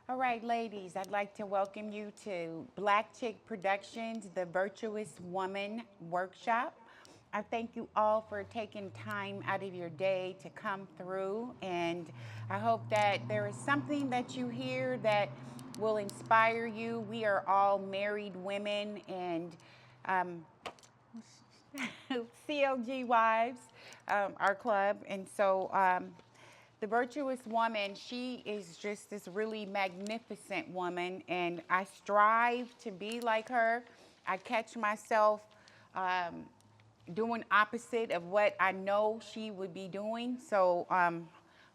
All right, ladies, I'd like to welcome you to BlkChic Productions, the Virtuous Woman Workshop. I thank you all for taking time out of your day to come through, and I hope that there is something that you hear that will inspire you. We are all married women and CLG Wives, our club, and so the virtuous woman, she is just this really magnificent woman, and I strive to be like her. I catch myself doing opposite of what I know she would be doing. So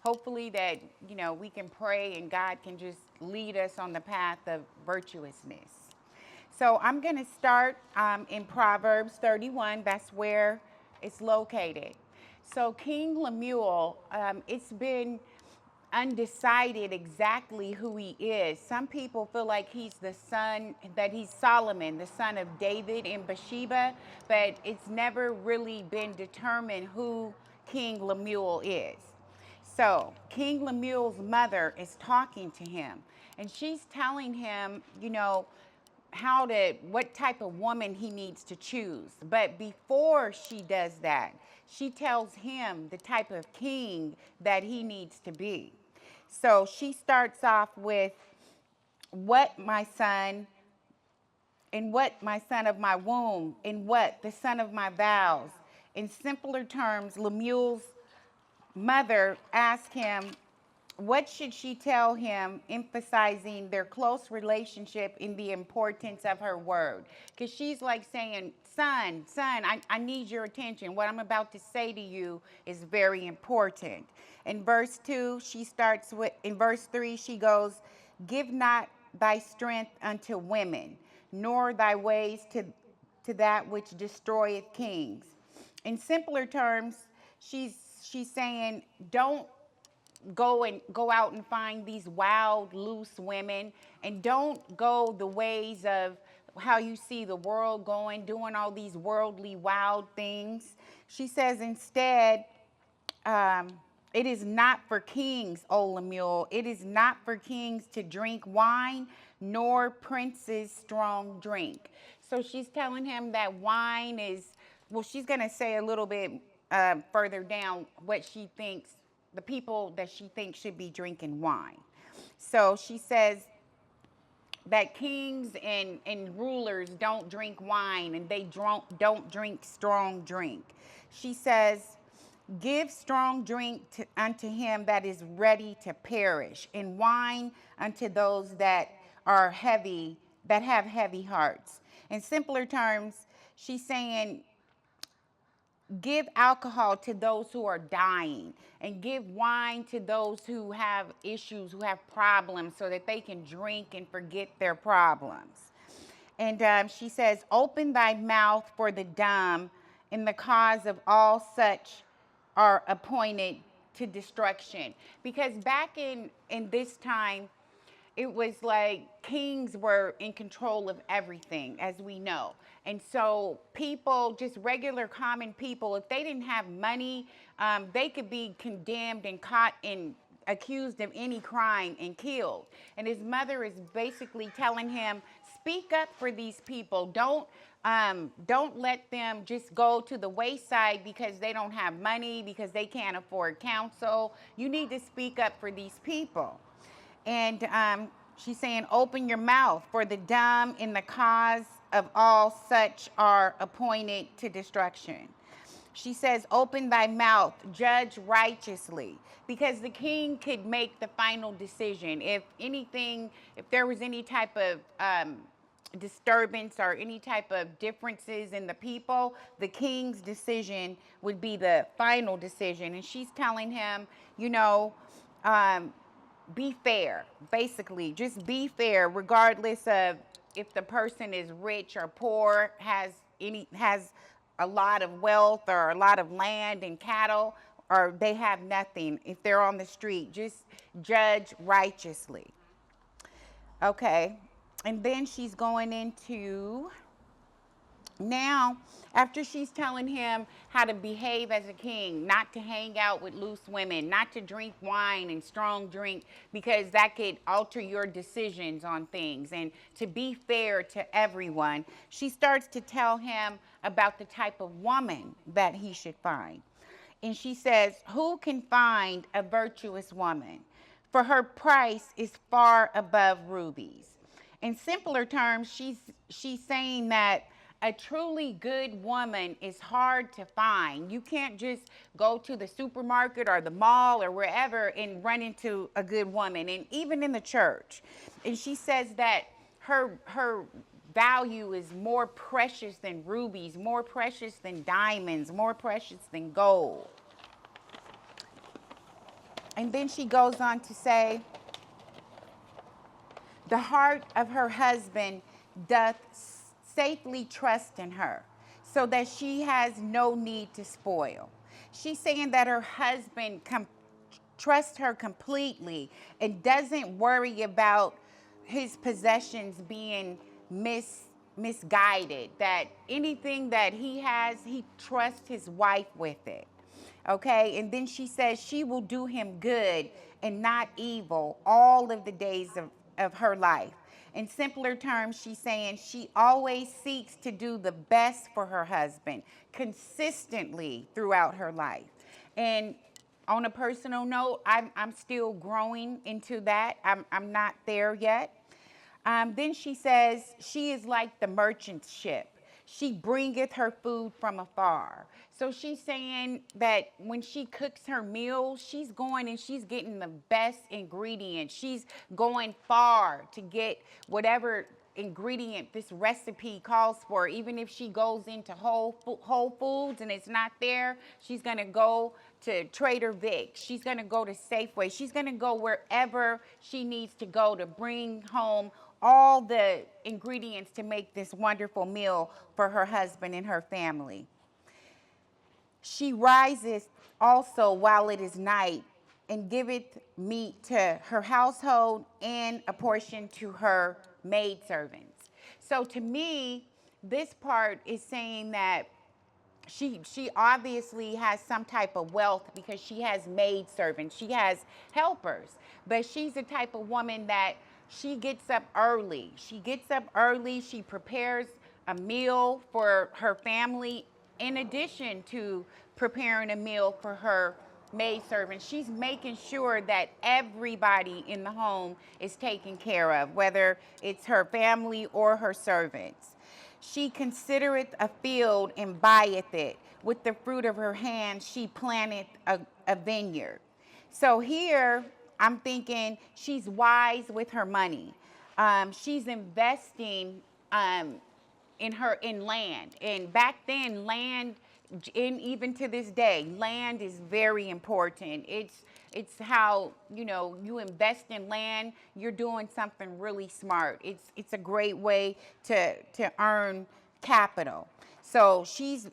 hopefully that, we can pray and God can just lead us on the path of virtuousness. So I'm going to start in Proverbs 31. That's where it's located. So King Lemuel, it's been undecided exactly who he is. Some people feel like he's the son, that he's Solomon, the son of David and Bathsheba, but it's never really been determined who King Lemuel is. So King Lemuel's mother is talking to him, and she's telling him, what type of woman he needs to choose. But before she does that, she tells him the type of king that he needs to be. So she starts off with, what my son, and what my son of my womb, and what the son of my vows. In simpler terms, Lemuel's mother asked him, what should she tell him, emphasizing their close relationship in the importance of her word? Because she's like saying, son, I need your attention. What I'm about to say to you is very important. In verse 2, she starts with, in verse 3, she goes, give not thy strength unto women, nor thy ways to that which destroyeth kings. In simpler terms, she's saying, don't go out and find these wild, loose women, and don't go the ways of how you see the world going, doing all these worldly, wild things. She says instead, it is not for kings, O Lemuel. It is not for kings to drink wine, nor princes strong drink. So she's telling him that wine is, well, she's going to say a little bit further down what she thinks, the people that she thinks should be drinking wine. So she says that kings and rulers don't drink wine, and they don't drink strong drink. She says, give strong drink unto him that is ready to perish, and wine unto those that are heavy, that have heavy hearts. In simpler terms, she's saying, give alcohol to those who are dying, and give wine to those who have issues, who have problems, so that they can drink and forget their problems. And she says, open thy mouth for the dumb, and the cause of all such are appointed to destruction. Because back in this time, it was like kings were in control of everything, as we know. And so people, just regular common people, if they didn't have money, they could be condemned and caught and accused of any crime and killed. And his mother is basically telling him, speak up for these people. Don't let them just go to the wayside because they don't have money, because they can't afford counsel. You need to speak up for these people. And she's saying, open your mouth for the dumb, and the cause of all such are appointed to destruction. She says, open thy mouth, judge righteously, because the king could make the final decision. If there was any type of disturbance or any type of differences in the people, the king's decision would be the final decision. And she's telling him, be fair, basically. Just be fair, regardless of if the person is rich or poor, has a lot of wealth or a lot of land and cattle, or they have nothing. If they're on the street, just judge righteously. Okay. And then she's going into Now, after she's telling him how to behave as a king, not to hang out with loose women, not to drink wine and strong drink because that could alter your decisions on things, and to be fair to everyone, she starts to tell him about the type of woman that he should find. And she says, "Who can find a virtuous woman? For her price is far above rubies." In simpler terms, she's saying that a truly good woman is hard to find. You can't just go to the supermarket or the mall or wherever and run into a good woman, and even in the church. And she says that her value is more precious than rubies, more precious than diamonds, more precious than gold. And then she goes on to say, "The heart of her husband doth safely trust in her, so that she has no need to spoil." She's saying that her husband trusts her completely and doesn't worry about his possessions being misguided, that anything that he has, he trusts his wife with it. Okay, and then she says she will do him good and not evil all of the days of her life. In simpler terms, she's saying she always seeks to do the best for her husband consistently throughout her life. And on a personal note, I'm still growing into that. I'm not there yet. Then she says she is like the merchant ship. She bringeth her food from afar. So she's saying that when she cooks her meals, she's going and she's getting the best ingredients. She's going far to get whatever ingredient this recipe calls for. Even if she goes into Whole Foods and it's not there, she's going to go to Trader Vic's. She's going to go to Safeway. She's going to go wherever she needs to go to bring home all the ingredients to make this wonderful meal for her husband and her family. She rises also while it is night, and giveth meat to her household and a portion to her maidservants. So to me, this part is saying that she obviously has some type of wealth because she has maidservants, she has helpers, but she's the type of woman that she gets up early. She gets up early, she prepares a meal for her family in addition to preparing a meal for her maidservant. She's making sure that everybody in the home is taken care of, whether it's her family or her servants. She considereth a field and buyeth it. With the fruit of her hand she planteth a vineyard. So here I'm thinking she's wise with her money. She's investing in land. And back then, land, and even to this day, land is very important. It's how, you invest in land, you're doing something really smart. It's a great way to earn capital. So she's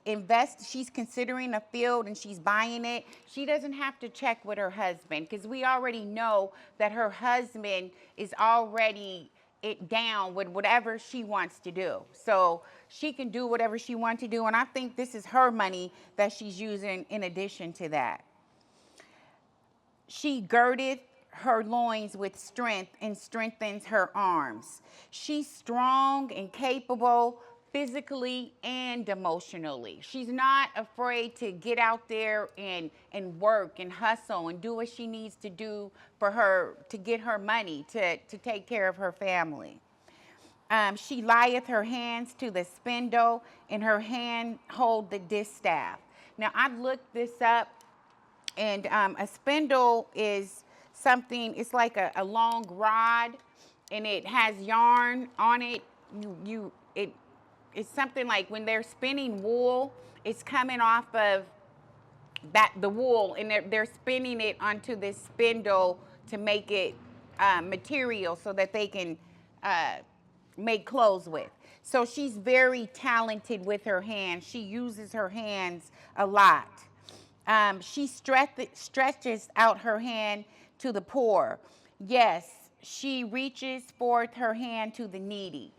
considering a field and she's buying it. She doesn't have to check with her husband because we already know that her husband is already it down with whatever she wants to do. So she can do whatever she wants to do. And I think this is her money that she's using in addition to that. She girdeth her loins with strength and strengthens her arms. She's strong and capable physically and emotionally. She's not afraid to get out there and work and hustle and do what she needs to do for her to get her money to take care of her family. She lieth her hands to the spindle, and her hand hold the distaff. Now I've looked this up, and a spindle is something, it's like a long rod, and it has yarn on it. It's something like when they're spinning wool, it's coming off of the wool, and they're spinning it onto this spindle to make it material so that they can make clothes with. So she's very talented with her hands. She uses her hands a lot. She stretches out her hand to the poor. Yes, she reaches forth her hand to the needy.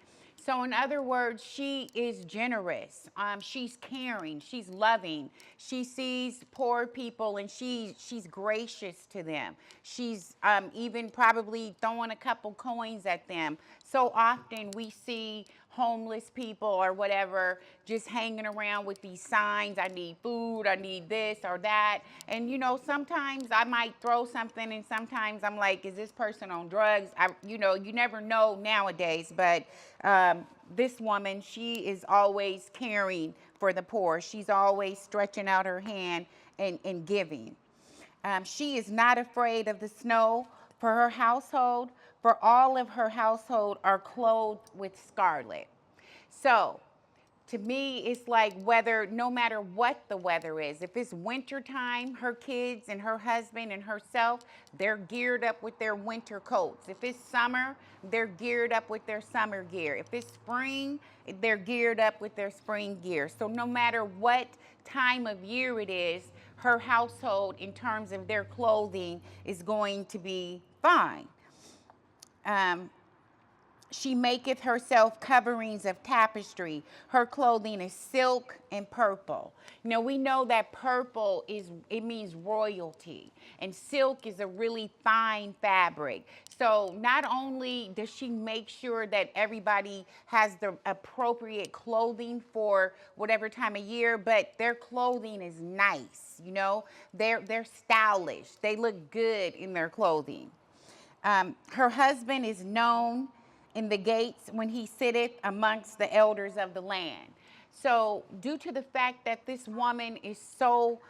So in other words, she is generous. She's caring. She's loving. She sees poor people and she's gracious to them. She's even probably throwing a couple coins at them. So often we see homeless people or whatever just hanging around with these signs. I need food. I need this or that. And you know, sometimes I might throw something, and sometimes I'm like, is this person on drugs? You know, you never know nowadays. But this woman, she is always caring for the poor. She's always stretching out her hand and giving. She is not afraid of the snow for her household, for all of her household are clothed with scarlet. So to me, it's like whether, no matter what the weather is, if it's winter time, her kids and her husband and herself, they're geared up with their winter coats. If it's summer, they're geared up with their summer gear. If it's spring, they're geared up with their spring gear. So no matter what time of year it is, her household in terms of their clothing is going to be fine. She maketh herself coverings of tapestry. Her clothing is silk and purple. You know, we know that purple it means royalty, and silk is a really fine fabric. So not only does she make sure that everybody has the appropriate clothing for whatever time of year, but their clothing is nice. You know, they're stylish. They look good in their clothing. Her husband is known in the gates when he sitteth amongst the elders of the land. So due to the fact that this woman is so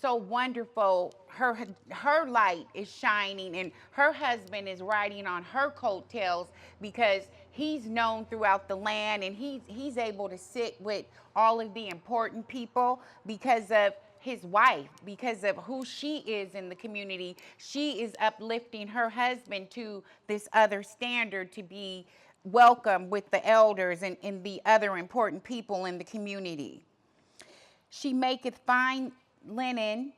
wonderful, her light is shining, and her husband is riding on her coattails because he's known throughout the land, and he's able to sit with all of the important people because of his wife, because of who she is in the community. She is uplifting her husband to this other standard to be welcome with the elders and the other important people in the community. She maketh fine linen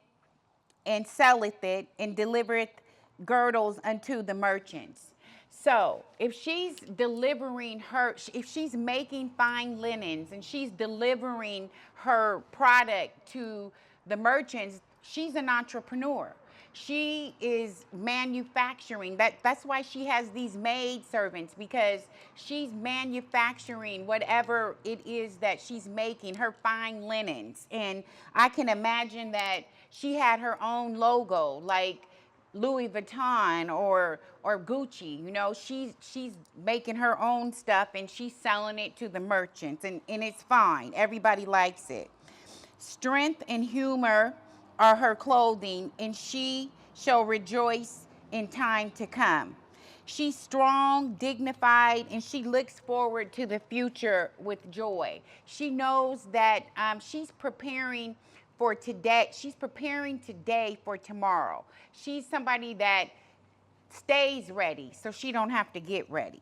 and selleth it, and delivereth girdles unto the merchants. So if she's if she's making fine linens and she's delivering her product to the merchants, she's an entrepreneur. She is manufacturing. That's why she has these maid servants, because she's manufacturing whatever it is that she's making, her fine linens. And I can imagine that she had her own logo, like Louis Vuitton or Gucci. You know, she's making her own stuff and she's selling it to the merchants, and it's fine. Everybody likes it. Strength and humor are her clothing, and she shall rejoice in time to come. She's strong, dignified, and she looks forward to the future with joy. She knows that she's preparing for today. She's preparing today for tomorrow. She's somebody that stays ready, so she don't have to get ready.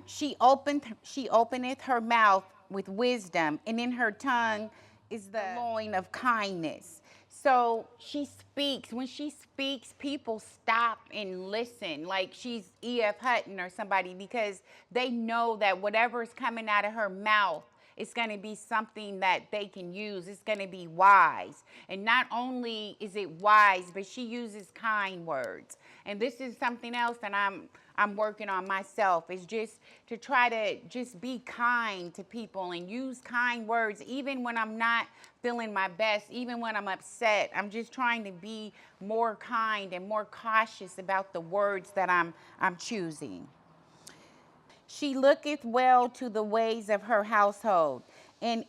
She openeth her mouth with wisdom, and in her tongue is the loin of kindness. So she speaks. When she speaks, people stop and listen, like she's E.F. Hutton or somebody, because they know that whatever is coming out of her mouth, it's going to be something that they can use. It's going to be wise. And not only is it wise, but she uses kind words. And this is something else that I'm working on myself, is just to try to just be kind to people and use kind words, even when I'm not feeling my best, even when I'm upset. I'm just trying to be more kind and more cautious about the words that I'm choosing. She looketh well to the ways of her household, and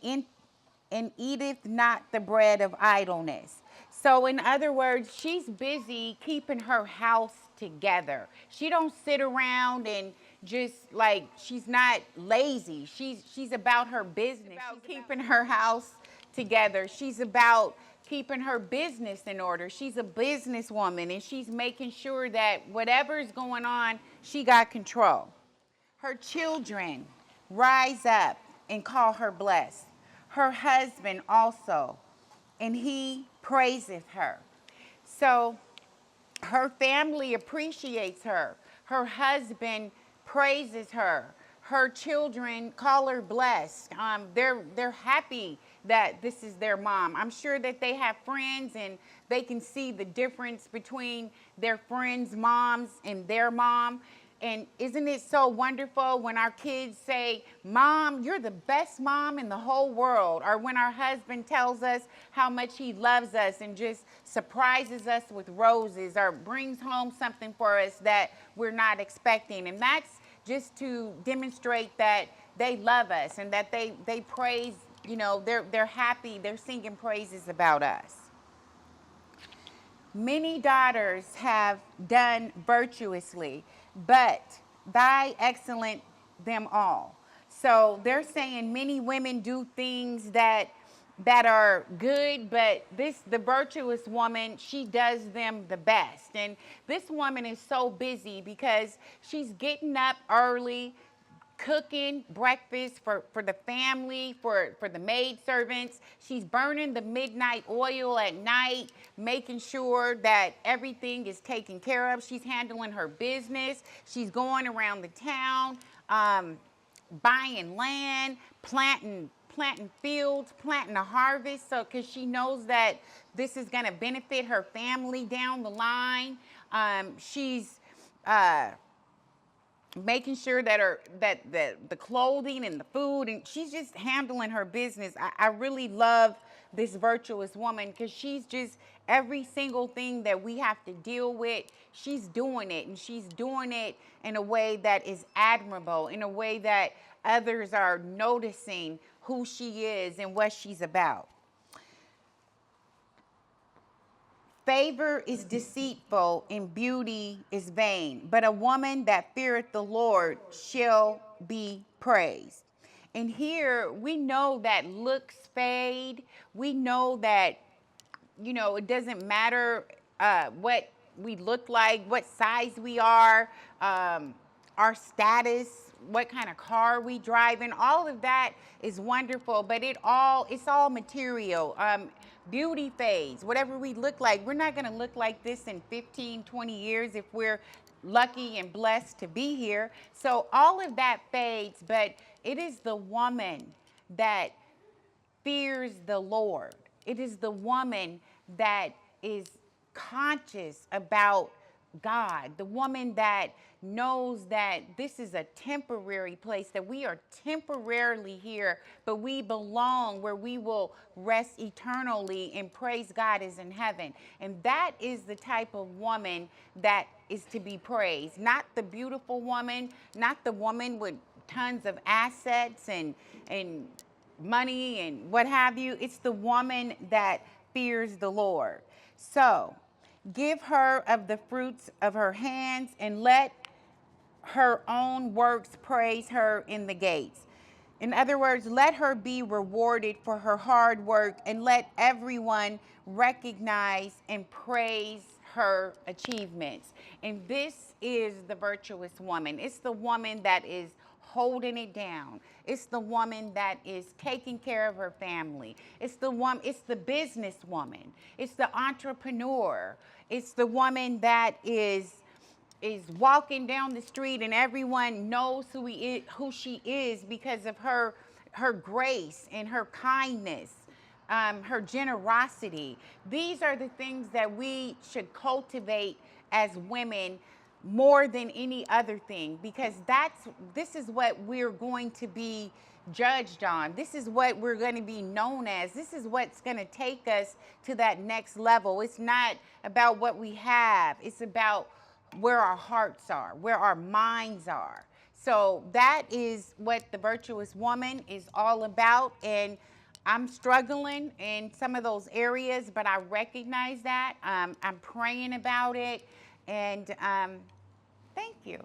eateth not the bread of idleness. So in other words, she's busy keeping her house together. She don't sit around and just like, she's not lazy. She's about her business. She's keeping her house together. She's about keeping her business in order. She's a businesswoman, and she's making sure that whatever's going on, she got control. Her children rise up and call her blessed. Her husband also, and he praiseth her. So her family appreciates her. Her husband praises her. her children call her blessed. They're happy that this is their mom. I'm sure that they have friends and they can see the difference between their friends' moms and their mom. And isn't it so wonderful when our kids say, Mom, you're the best mom in the whole world? Or when our husband tells us how much he loves us and just surprises us with roses or brings home something for us that we're not expecting. And that's just to demonstrate that they love us and that they praise, they're happy, they're singing praises about us. Many daughters have done virtuously, but thy excellent them all. So they're saying many women do things that are good, but the virtuous woman, she does them the best. And this woman is so busy because she's getting up early, cooking breakfast for the family, for the maid servants. She's burning the midnight oil at night, making sure that everything is taken care of. She's handling her business. She's going around the town, buying land, planting fields, planting a harvest, so because she knows that this is going to benefit her family down the line. She's making sure that the clothing and the food, and she's just handling her business. I really love this virtuous woman because she's just every single thing that we have to deal with, she's doing it, and she's doing it in a way that is admirable, in a way that others are noticing who she is and what she's about. Favor is deceitful and beauty is vain, but a woman that feareth the Lord shall be praised. And here we know that looks fade. We know that, it doesn't matter what we look like, what size we are, our status, what kind of car we drive in. All of that is wonderful, but it's all material. Beauty fades. Whatever we look like, we're not going to look like this in 15, 20 years if we're lucky and blessed to be here. So all of that fades, but it is the woman that fears the Lord. It is the woman that is conscious about God, the woman that knows that this is a temporary place, that we are temporarily here, but we belong where we will rest eternally and praise God is in heaven. And that is the type of woman that is to be praised. Not the beautiful woman, not the woman with tons of assets and money and what have you. It's the woman that fears the Lord. So give her of the fruits of her hands, and let her own works praise her in the gates. In other words, let her be rewarded for her hard work, and let everyone recognize and praise her achievements. And this is the virtuous woman. It's the woman that is holding it down. It's the woman that is taking care of her family. It's the business woman. It's the entrepreneur. It's the woman that is walking down the street and everyone knows who she is because of her grace and her kindness, her generosity. These are the things that we should cultivate as women more than any other thing, because this is what we're going to be judged on. This is what we're going to be known as. This is what's going to take us to that next level. It's not about what we have. It's about where our hearts are, where our minds are. So that is what the virtuous woman is all about. And I'm struggling in some of those areas, but I recognize that. I'm praying about it. And thank you.